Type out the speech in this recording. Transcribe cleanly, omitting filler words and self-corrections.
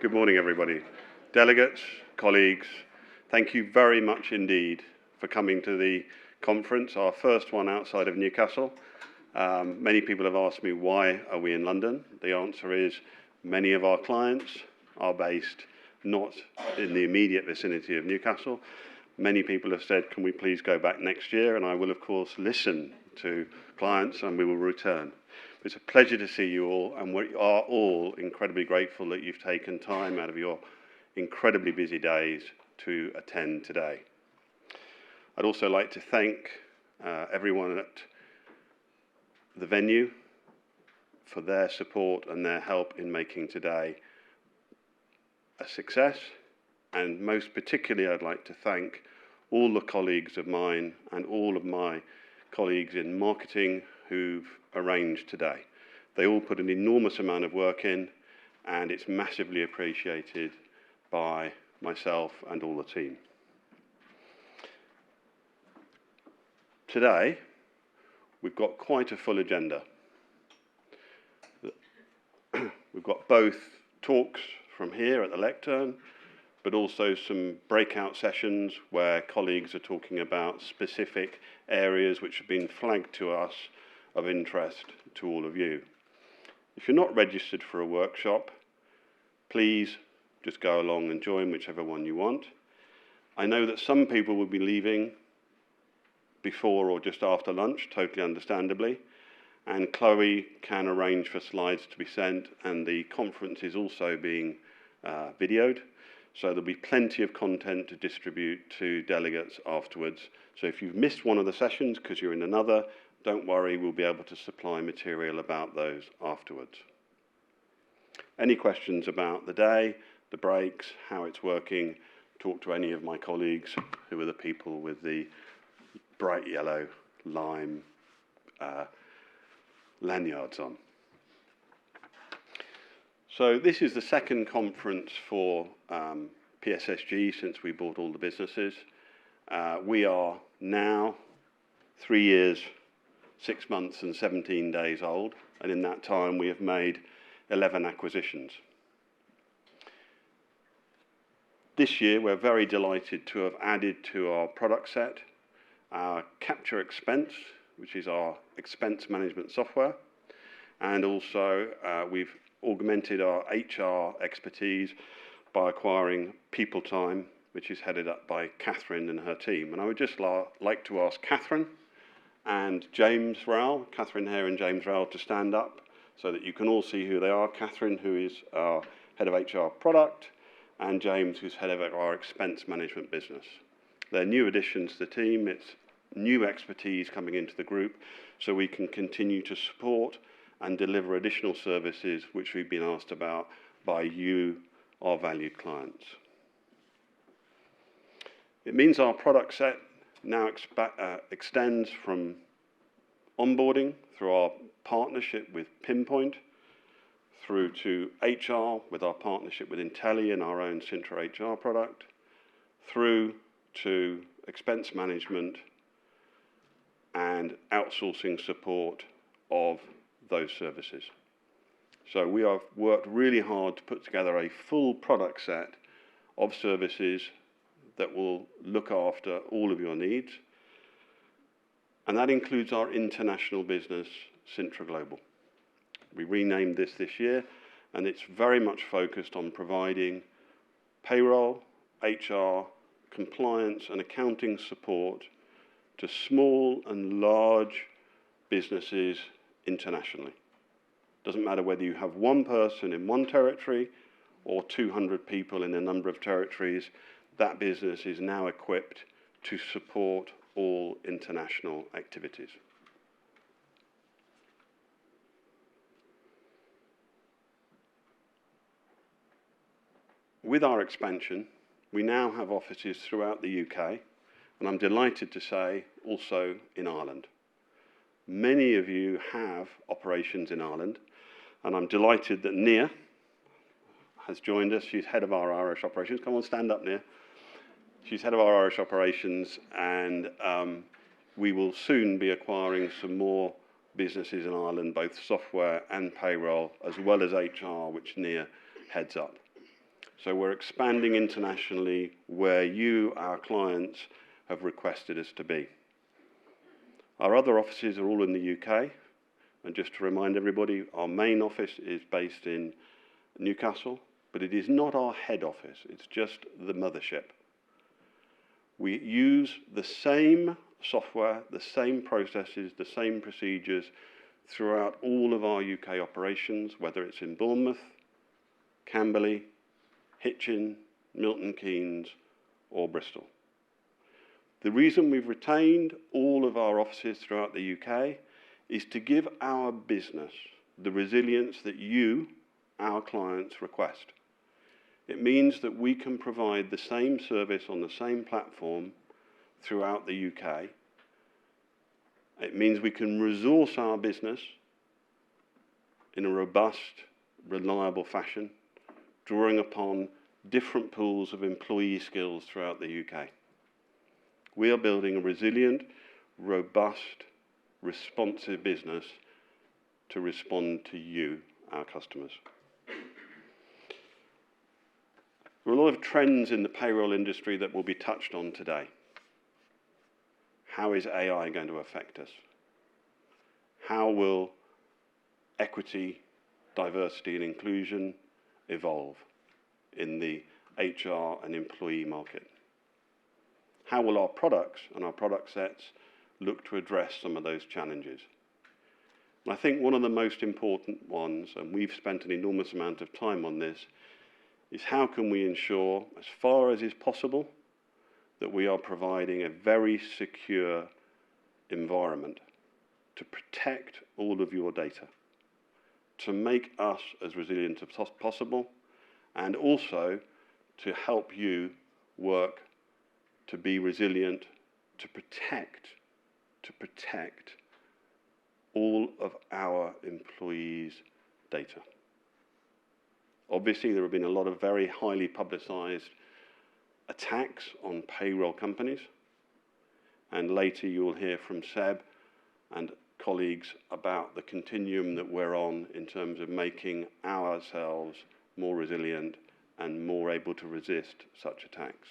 Good morning, everybody. Delegates, colleagues, thank you very much indeed for coming to the conference, our first one outside of Newcastle. Many people have asked me, why are we in London? The answer is many of our clients are based not in the immediate vicinity of Newcastle. Many people have said, can we please go back next year? And I will, of course, listen to clients and we will return. It's a pleasure to see you all, and we are all incredibly grateful that you've taken time out of your incredibly busy days to attend today. I'd also like to thank everyone at the venue for their support and their help in making today a success. And most particularly, I'd like to thank all the colleagues of mine and all of my colleagues in marketing who've arranged today. They all put an enormous amount of work in, and it's massively appreciated by myself and all the team. Today, we've got quite a full agenda. We've got both talks from here at the lectern, but also some breakout sessions where colleagues are talking about specific areas which have been flagged to us of interest to all of you. If you're not registered for a workshop, please just go along and join whichever one you want. I know that some people will be leaving before or just after lunch, totally understandably, and Chloe can arrange for slides to be sent, and the conference is also being videoed, so there'll be plenty of content to distribute to delegates afterwards. So if you've missed one of the sessions because you're in another, don't worry, we'll be able to supply material about those afterwards. Any questions about the day, the breaks, how it's working, talk to any of my colleagues who are the people with the bright yellow lime lanyards on. So this is the second conference for PSSG since we bought all the businesses. We are now 3 years, 6 months and 17 days old, and in that time we have made 11 acquisitions. This year we're very delighted to have added to our product set our Capture Expense, which is our expense management software, and also we've augmented our HR expertise by acquiring People Time, which is headed up by Catherine and her team. And I would just like to ask Catherine and James Rowell, Catherine Hare and James Rowell, to stand up so that you can all see who they are. Catherine, who is our head of HR product, and James, who's head of our expense management business. They're new additions to the team. It's new expertise coming into the group so we can continue to support and deliver additional services which we've been asked about by you, our valued clients. It means our product set now extends from onboarding through our partnership with Pinpoint, through to HR with our partnership with Intelli and our own Cintra HR product, through to expense management and outsourcing support of those services. So we have worked really hard to put together a full product set of services that will look after all of your needs. And that includes our international business, Cintra Global. We renamed this year, and it's very much focused on providing payroll, HR, compliance and accounting support to small and large businesses internationally. Doesn't matter whether you have one person in one territory or 200 people in a number of territories, that business is now equipped to support all international activities. With our expansion, we now have offices throughout the UK, and I'm delighted to say also in Ireland. Many of you have operations in Ireland, and I'm delighted that Nia has joined us. She's head of our Irish operations. Come on, stand up, Nia. She's head of our Irish operations, and we will soon be acquiring some more businesses in Ireland, both software and payroll, as well as HR, which Nia heads up. So we're expanding internationally where you, our clients, have requested us to be. Our other offices are all in the UK. And just to remind everybody, our main office is based in Newcastle, but it is not our head office. It's just the mothership. We use the same software, the same processes, the same procedures throughout all of our UK operations, whether it's in Bournemouth, Camberley, Hitchin, Milton Keynes, or Bristol. The reason we've retained all of our offices throughout the UK is to give our business the resilience that you, our clients, request. It means that we can provide the same service on the same platform throughout the UK. It means we can resource our business in a robust, reliable fashion, drawing upon different pools of employee skills throughout the UK. We are building a resilient, robust, responsive business to respond to you, our customers. There are a lot of trends in the payroll industry that will be touched on today. How is AI going to affect us? How will equity, diversity and inclusion evolve in the HR and employee market? How will our products and our product sets look to address some of those challenges? And I think one of the most important ones, and we've spent an enormous amount of time on this, is how can we ensure, as far as is possible, that we are providing a very secure environment to protect all of your data, to make us as resilient as possible, and also to help you work to be resilient, to protect all of our employees' data. Obviously, there have been a lot of very highly publicized attacks on payroll companies, and later you will hear from Seb and colleagues about the continuum that we're on in terms of making ourselves more resilient and more able to resist such attacks.